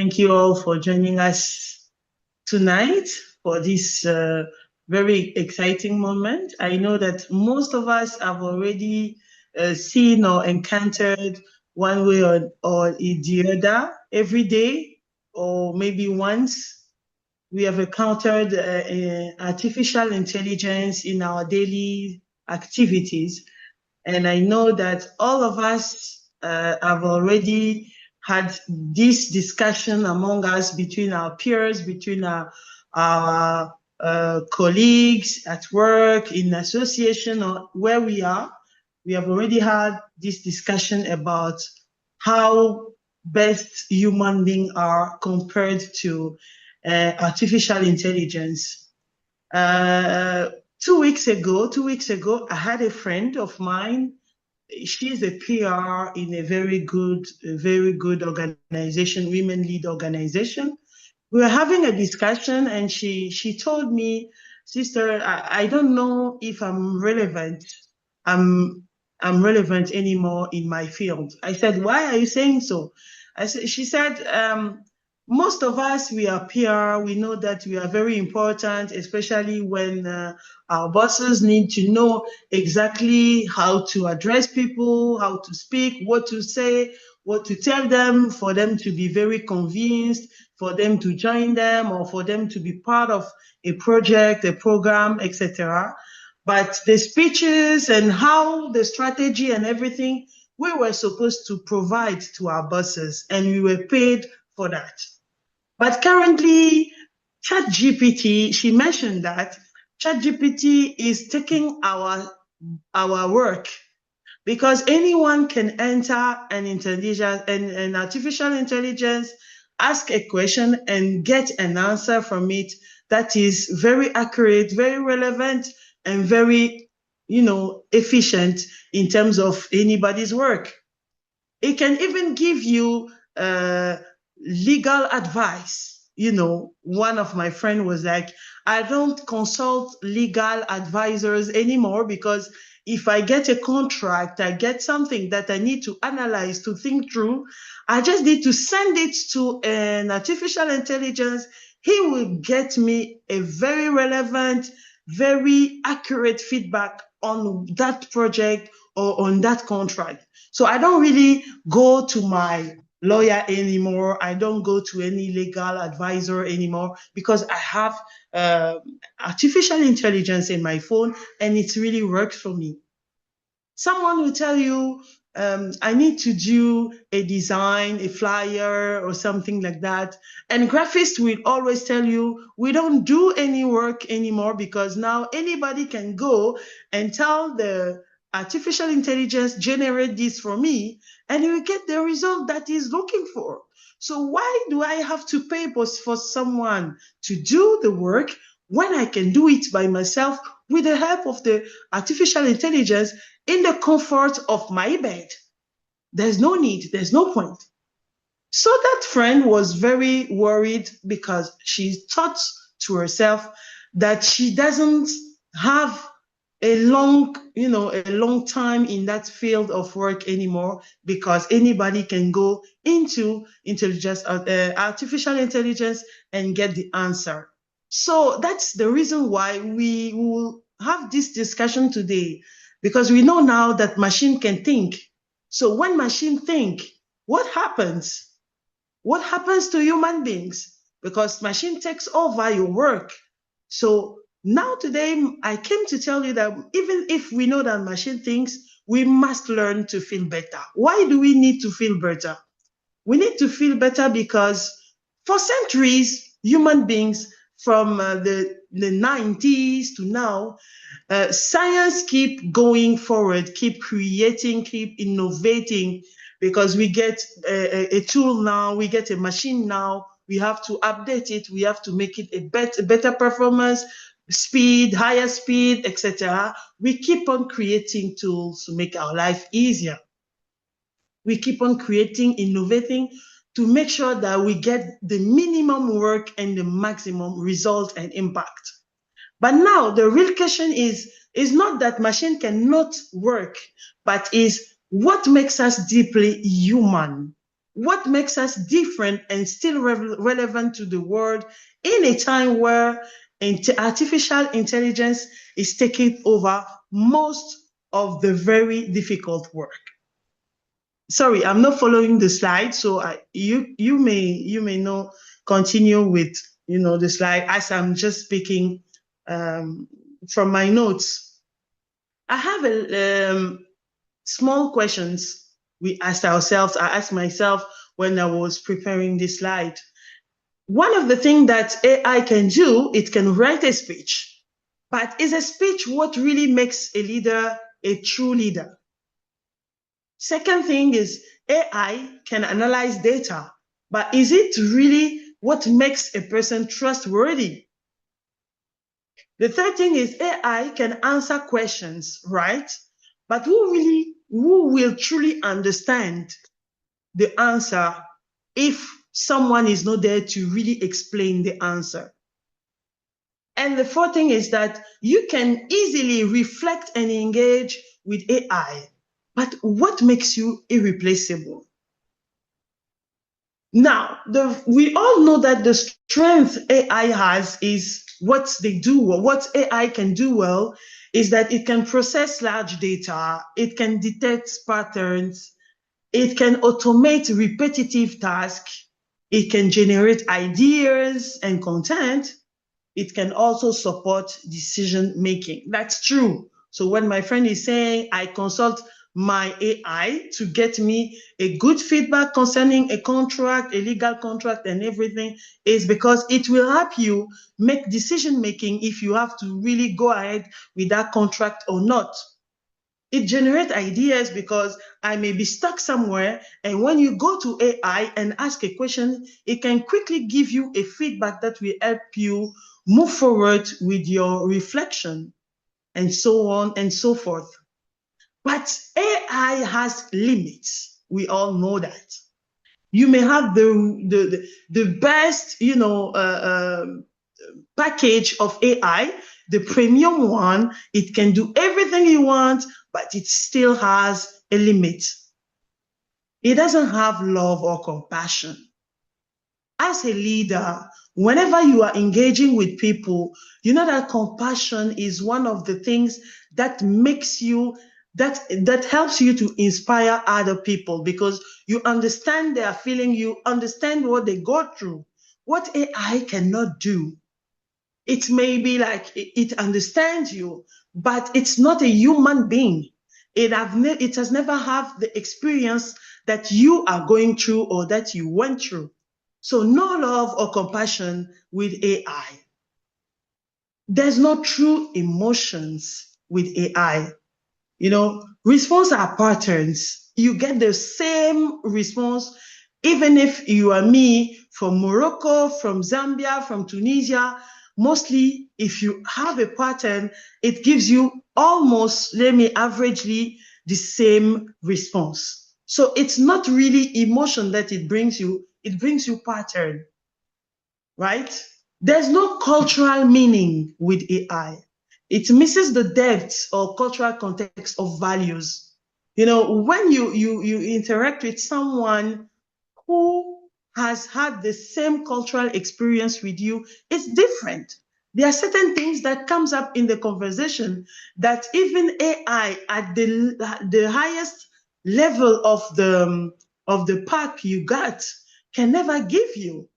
Thank you all for joining us tonight for this very exciting moment. I know that most of us have already seen or encountered one way or the other every day, or maybe once. We have encountered artificial intelligence in our daily activities. And I know that all of us have already had this discussion among us, between our peers, between our colleagues at work, in association, or where we are. We have already had this discussion about how best human beings are compared to artificial intelligence. 2 weeks ago, I had a friend of mine. She's a PR in a very good organization, women lead organization. We were having a discussion, and she told me, "Sister, I don't know if I'm relevant. I'm relevant anymore in my field." I said, "Why are you saying so?" She said, most of us, we are PR. We know that we are very important, especially when our bosses need to know exactly how to address people, how to speak, what to say, what to tell them, for them to be very convinced, for them to join them, or for them to be part of a project, a program, etc. But the speeches and how the strategy and everything, we were supposed to provide to our bosses, and we were paid for that. But currently, ChatGPT, she mentioned that ChatGPT is taking our work, because anyone can enter an artificial intelligence, ask a question, and get an answer from it that is very accurate, very relevant, and very, efficient in terms of anybody's work. It can even give you legal advice. One of my friends was like, "I don't consult legal advisors anymore, because if I get a contract, I get something that I need to analyze, to think through, I just need to send it to an artificial intelligence. He will get me a very relevant, very accurate feedback on that project or on that contract. So I don't really go to my lawyer anymore. I don't go to any legal advisor anymore, because I have artificial intelligence in my phone, and it really works for me." Someone will tell you, "I need to do a design, a flyer, or something like that." And graphists will always tell you, "We don't do any work anymore, because now anybody can go and tell the artificial intelligence, generate this for me, and you will get the result that he's looking for. So why do I have to pay for someone to do the work when I can do it by myself with the help of the artificial intelligence in the comfort of my bed?" There's no need, there's no point. So that friend was very worried, because she thought to herself that she doesn't have a long time in that field of work anymore, because anybody can go into artificial intelligence and get the answer. So that's the reason why we will have this discussion today, because we know now that machine can think. So when machine think, what happens? What happens to human beings? Because machine takes over your work. So now today, I came to tell you that even if we know that machine thinks, we must learn to feel better. Why do we need to feel better? We need to feel better because for centuries, human beings, from the 90s to now, science keep going forward, keep creating, keep innovating, because we get a tool now, we get a machine now, we have to update it, we have to make it a better performance, speed, higher speed, etc. We keep on creating tools to make our life easier. We keep on creating, innovating, to make sure that we get the minimum work and the maximum result and impact. But now the real question is not that machine cannot work, but is what makes us deeply human. What makes us different and still relevant to the world in a time where artificial intelligence is taking over most of the very difficult work? Sorry, I'm not following the slide, so you may not continue with the slide as I'm just speaking from my notes. I have a small questions we asked ourselves. I asked myself when I was preparing this slide. One of the things that AI can do, it can write a speech, but is a speech what really makes a leader a true leader? Second thing is AI can analyze data, but is it really what makes a person trustworthy? The third thing is AI can answer questions, right? But who will truly understand the answer if someone is not there to really explain the answer? And the fourth thing is that you can easily reflect and engage with AI, but what makes you irreplaceable? Now, we all know that the strength AI has is what they do, what AI can do well is that it can process large data, it can detect patterns, it can automate repetitive tasks, it can generate ideas and content, it can also support decision making. That's true. So when my friend is saying, I consult my AI to get me a good feedback concerning a contract, a legal contract and everything, is because it will help you make decision making if you have to really go ahead with that contract or not. It generates ideas because I may be stuck somewhere, and when you go to AI and ask a question, it can quickly give you a feedback that will help you move forward with your reflection, and so on and so forth. But AI has limits. We all know that. You may have the best, package of AI, the premium one. It can do everything you want, but it still has a limit. It doesn't have love or compassion. As a leader, whenever you are engaging with people, you know that compassion is one of the things that makes you, that helps you to inspire other people, because you understand their feeling, you understand what they go through. What AI cannot do, it may be like it understands you, but it's not a human being. It has never had the experience that you are going through or that you went through. So no love or compassion with AI. There's no true emotions with AI. Response are patterns. You get the same response, even if you are me from Morocco, from Zambia, from Tunisia. Mostly, if you have a pattern, it gives you almost, averagely the same response. So it's not really emotion that it brings you pattern, right? There's no cultural meaning with AI. It misses the depth or cultural context of values. When you interact with someone who has had the same cultural experience with you, it's different. There are certain things that comes up in the conversation that even AI at the highest level of the path you got can never give you.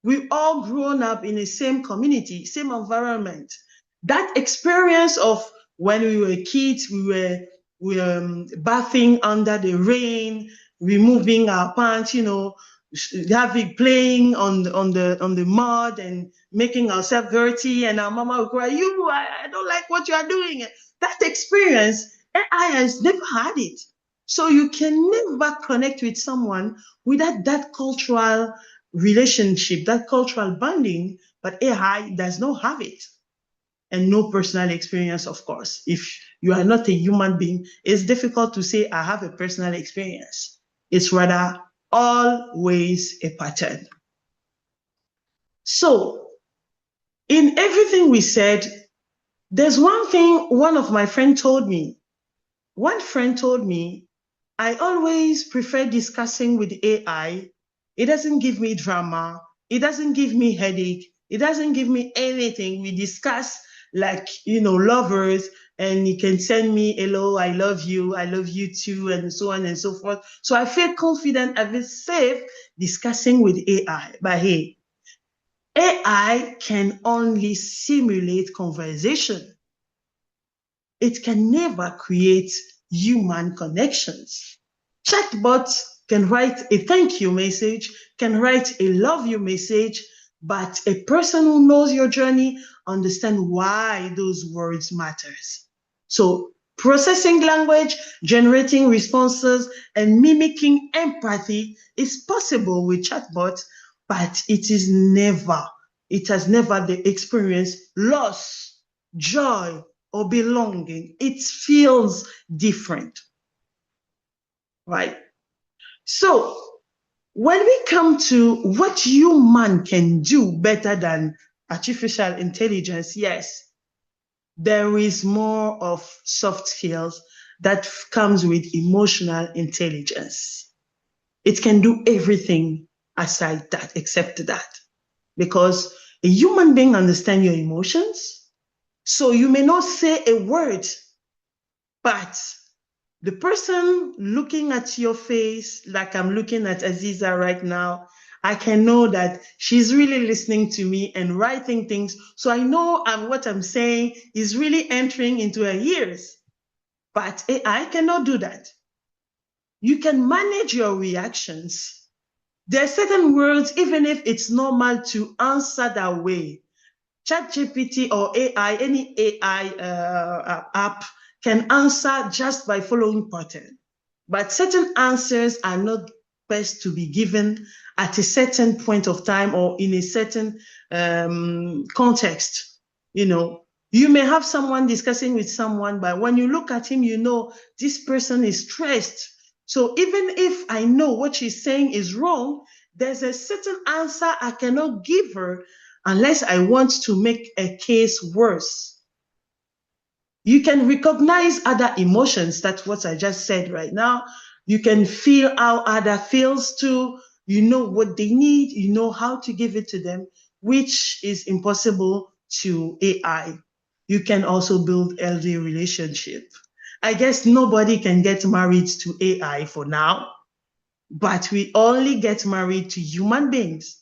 We've all grown up in the same community, same environment. That experience of when we were kids, we were bathing under the rain, removing our pants, having playing on the mud and making ourselves dirty, and our mama would cry, I don't like what you are doing. That experience, AI has never had it. So you can never connect with someone without that cultural relationship, that cultural bonding, but AI does not have it. And no personal experience, of course. If you are not a human being, it's difficult to say, I have a personal experience. It's rather always a pattern. So, in everything we said, there's one thing one of my friends told me. One friend told me, I always prefer discussing with AI. It doesn't give me drama. It doesn't give me headache. It doesn't give me anything. We discuss like, lovers, and you can send me, hello, I love you too, and so on and so forth. So I feel confident, I feel safe discussing with AI. But hey, AI can only simulate conversation. It can never create human connections. Chatbots can write a thank you message, can write a love you message, but a person who knows your journey understands why those words matters. So processing language, generating responses, and mimicking empathy is possible with chatbots, but it has never the experience loss, joy, or belonging. It feels different, right? So when we come to what human can do better than artificial intelligence, yes, there is more of soft skills that comes with emotional intelligence. It can do everything aside that, except that, because a human being understands your emotions. So you may not say a word, but the person looking at your face, like I'm looking at Aziza right now, I can know that she's really listening to me and writing things. So I know what I'm saying is really entering into her ears. But AI cannot do that. You can manage your reactions. There are certain words, even if it's normal to answer that way, ChatGPT or AI, any AI app can answer just by following pattern. But certain answers are not best to be given at a certain point of time or in a certain context. You may have someone discussing with someone, but when you look at him, this person is stressed. So even if I know what she's saying is wrong, there's a certain answer I cannot give her unless I want to make a case worse. You can recognize other emotions. That's what I just said right now. You can feel how other feels too. You know what they need. You know how to give it to them, which is impossible to AI. You can also build healthy relationship. I guess nobody can get married to AI for now, but we only get married to human beings.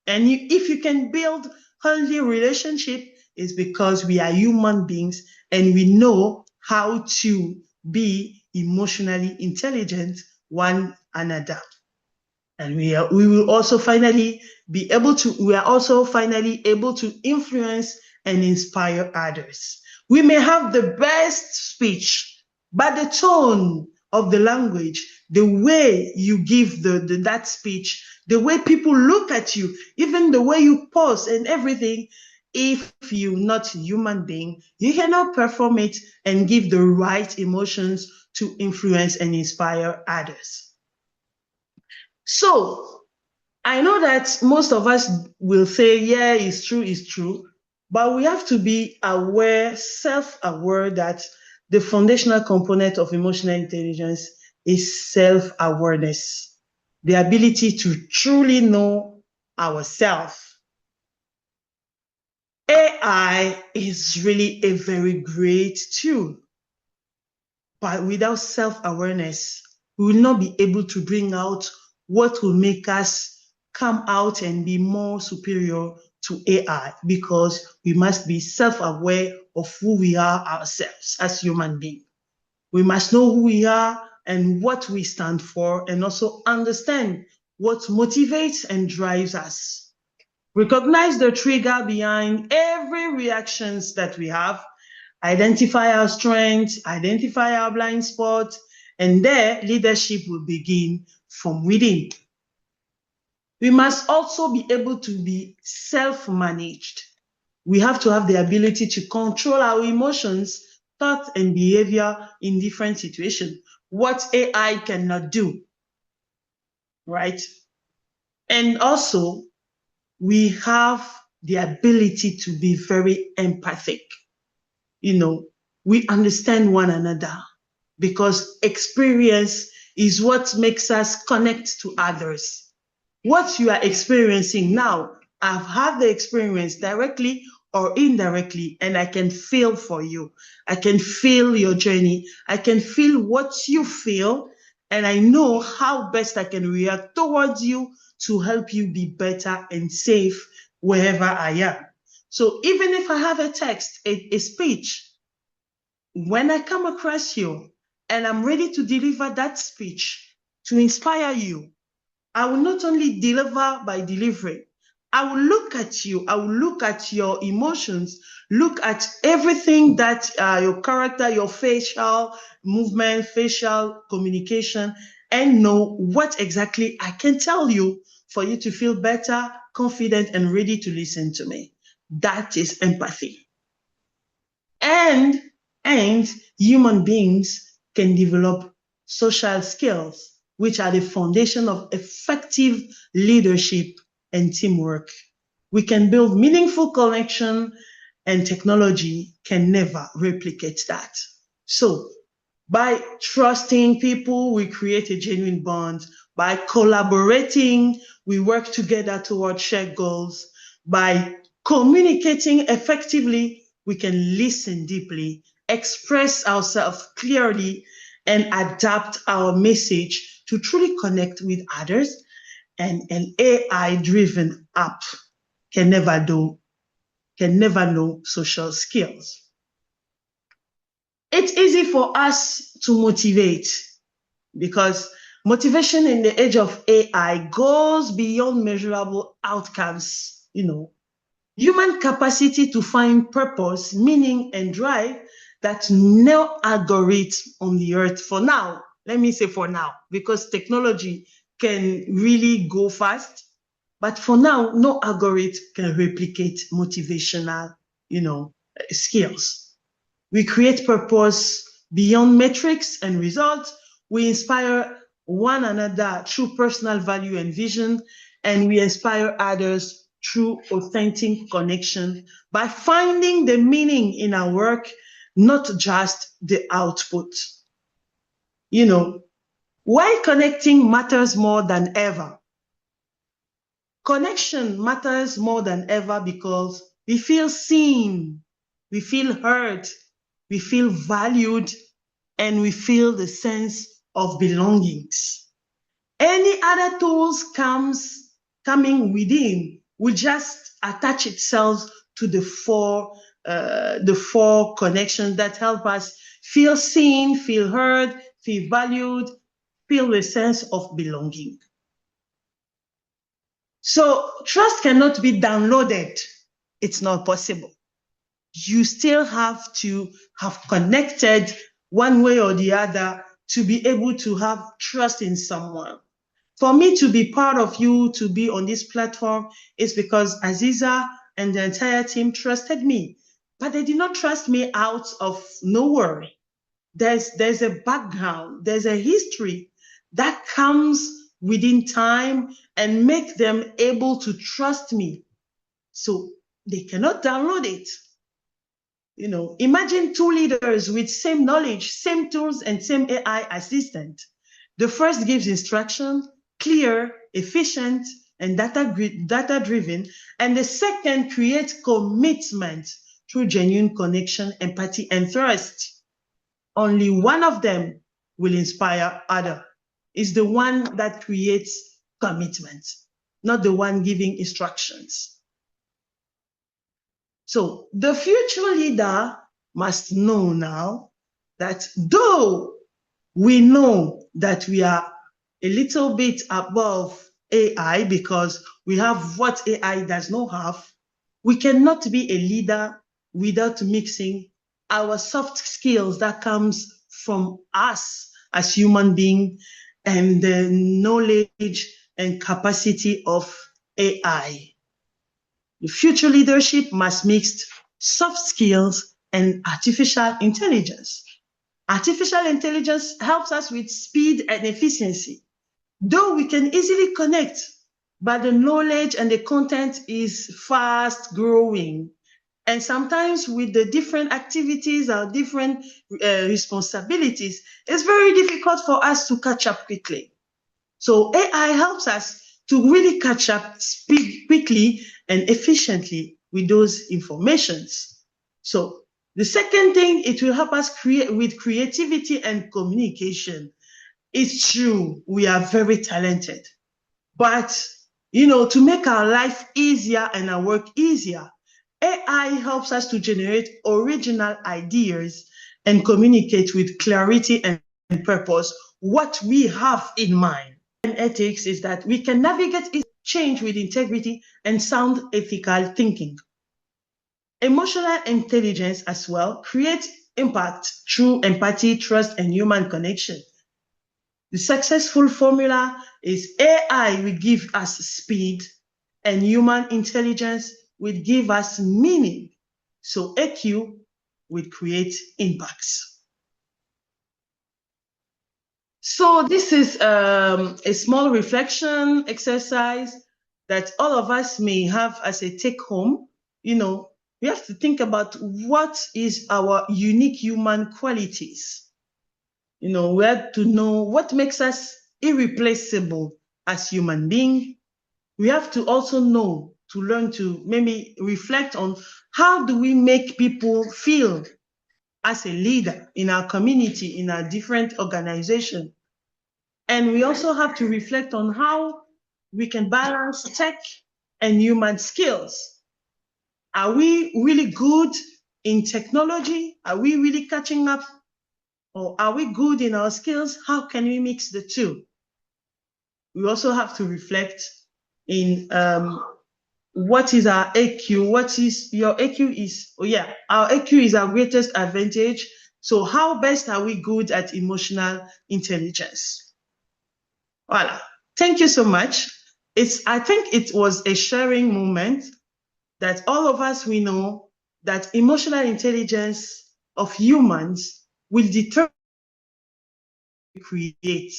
And if you can build healthy relationship, it's because we are human beings and we know how to be emotionally intelligent one another. And we are also finally able to influence and inspire others. We may have the best speech, but the tone of the language, the way you give that speech, the way people look at you, even the way you pose and everything, if you're not a human being, you cannot perform it and give the right emotions to influence and inspire others. So I know that most of us will say, yeah, it's true, but we have to be aware, self-aware that the foundational component of emotional intelligence is self-awareness, the ability to truly know ourselves. AI is really a very great tool, but without self-awareness, we will not be able to bring out what will make us come out and be more superior to AI, because we must be self-aware of who we are ourselves as human beings. We must know who we are and what we stand for, and also understand what motivates and drives us. Recognize the trigger behind every reactions that we have, identify our strengths, identify our blind spots, and there leadership will begin from within. We must also be able to be self-managed. We have to have the ability to control our emotions, thoughts, and behavior in different situations, what AI cannot do, right? And also, we have the ability to be very empathic. We understand one another because experience is what makes us connect to others. What you are experiencing now, I've had the experience directly or indirectly, and I can feel for you. I can feel your journey. I can feel what you feel, and I know how best I can react towards you to help you be better and safe wherever I am. So even if I have a text, a speech, when I come across you and I'm ready to deliver that speech to inspire you, I will not only deliver by delivering, I will look at you, I will look at your emotions, look at everything that your character, your facial movement, facial communication, and know what exactly I can tell you for you to feel better, confident, and ready to listen to me. That is empathy. And human beings can develop social skills, which are the foundation of effective leadership and teamwork. We can build meaningful connection, and technology can never replicate that. So by trusting people, we create a genuine bond. By collaborating, we work together toward shared goals. By communicating effectively, we can listen deeply, express ourselves clearly, and adapt our message to truly connect with others. And an AI-driven app can never know social skills. It's easy for us to motivate because motivation in the age of AI goes beyond measurable outcomes. Human capacity to find purpose, meaning, and drive that no algorithm on the earth for now. Let me say for now, because technology can really go fast. But for now, no algorithm can replicate motivational, skills. We create purpose beyond metrics and results. We inspire one another through personal value and vision, and we inspire others through authentic connection by finding the meaning in our work, not just the output. Why connecting matters more than ever? Connection matters more than ever because we feel seen, we feel heard, we feel valued, and we feel the sense of belongings. Any other tools coming within will just attach itself to the four connections that help us feel seen, feel heard, feel valued, feel the sense of belonging. So trust cannot be downloaded. It's not possible. You still have to have connected one way or the other to be able to have trust in someone. For me to be part of you, to be on this platform, is because Aziza and the entire team trusted me. But they did not trust me out of nowhere. There's a background, there's a history that comes within time and make them able to trust me. So they cannot download it. Imagine two leaders with same knowledge, same tools, and same AI assistant. The first gives instruction, clear, efficient, and data-driven, and the second creates commitment through genuine connection, empathy, and trust. Only one of them will inspire other. It's the one that creates commitment, not the one giving instructions. So the future leader must know now that though we know that we are a little bit above AI because we have what AI does not have, we cannot be a leader without mixing our soft skills that comes from us as human beings and the knowledge and capacity of AI. The future leadership must mix soft skills and artificial intelligence. Artificial intelligence helps us with speed and efficiency. Though we can easily connect, but the knowledge and the content is fast growing. And sometimes with the different activities or different responsibilities, it's very difficult for us to catch up quickly. So AI helps us to really catch up, speed quickly and efficiently with those informations. So the second thing, it will help us create with creativity and communication. It's true, we are very talented, but to make our life easier and our work easier, AI helps us to generate original ideas and communicate with clarity and purpose what we have in mind. And ethics is that we can navigate change with integrity and sound ethical thinking. Emotional intelligence as well creates impact through empathy, trust, and human connection. The successful formula is AI will give us speed and human intelligence will give us meaning. So AQ will create impacts. So this is a small reflection exercise that all of us may have as a take home. We have to think about what is our unique human qualities. We have to know what makes us irreplaceable as human beings. We have to also know, to learn to maybe reflect on how do we make people feel as a leader in our community, in our different organizations. And we also have to reflect on how we can balance tech and human skills. Are we really good in technology? Are we really catching up? Or are we good in our skills? How can we mix the two? We also have to reflect in what is our AQ? What is your AQ is? Oh yeah, our AQ is our greatest advantage. So how best are we good at emotional intelligence? Voila. Thank you so much. I think it was a sharing moment that all of us, we know that emotional intelligence of humans will determine what we create.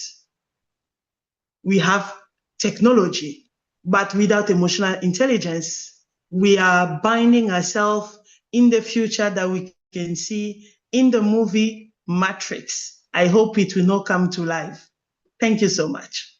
We have technology, but without emotional intelligence, we are binding ourselves in the future that we can see in the movie Matrix. I hope it will not come to life. Thank you so much.